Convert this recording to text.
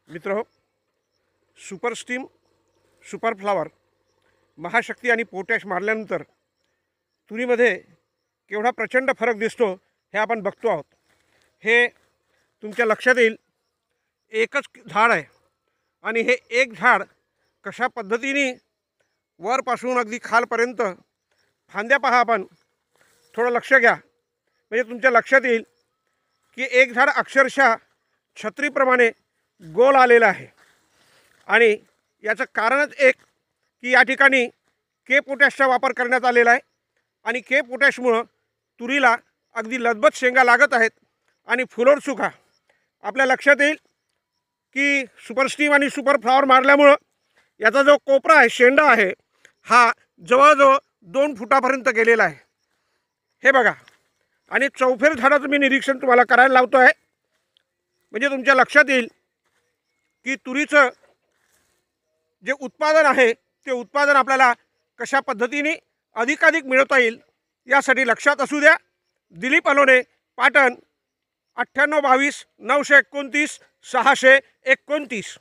मित्र super steam super flower महाशक्ती आणि पोटॅश मारल्यानंतर तुरीमध्ये केवढा प्रचंड फरक दिसतो हे आपण बघतो आहोत। हे तुमच्या लक्षात येईल, एकच झाड आहे आणि हे एक झाड कशा पद्धतीने वरपासून अगदी खालपर्यंत फांद्या पहा, आपण थोडं लक्ष घ्या म्हणजे तुमच्या लक्षात येईल की एक झाड अक्षरशः छत्रीप्रमाणे गोल आलेलं आहे। आणि याचं कारणच एक की या ठिकाणी के पोटॅशचा वापर करण्यात आलेला आहे आणि के पोटॅशमुळं तुरीला अगदी लदबद शेंगा लागत आहेत आणि फुलोर सुका आपल्या लक्षात येईल की सुपर स्टीम आणि सुपर फ्लॉवर मारल्यामुळं याचा जो कोपरा आहे, शेंडा आहे, हा जवळजवळ 2 फुटापर्यंत गेलेला आहे। हे बघा, आणि चौफेर झाडाचं मी निरीक्षण तुम्हाला करायला लावतो आहे म्हणजे तुमच्या लक्षात येईल की तुरीचं जे उत्पादन आहे ते उत्पादन आपल्याला कशा पद्धतीने अधिकाधिक मिळवता येईल यासाठी लक्षात असू द्या। दिलीप अलोने, पाटण, 9822 929 629।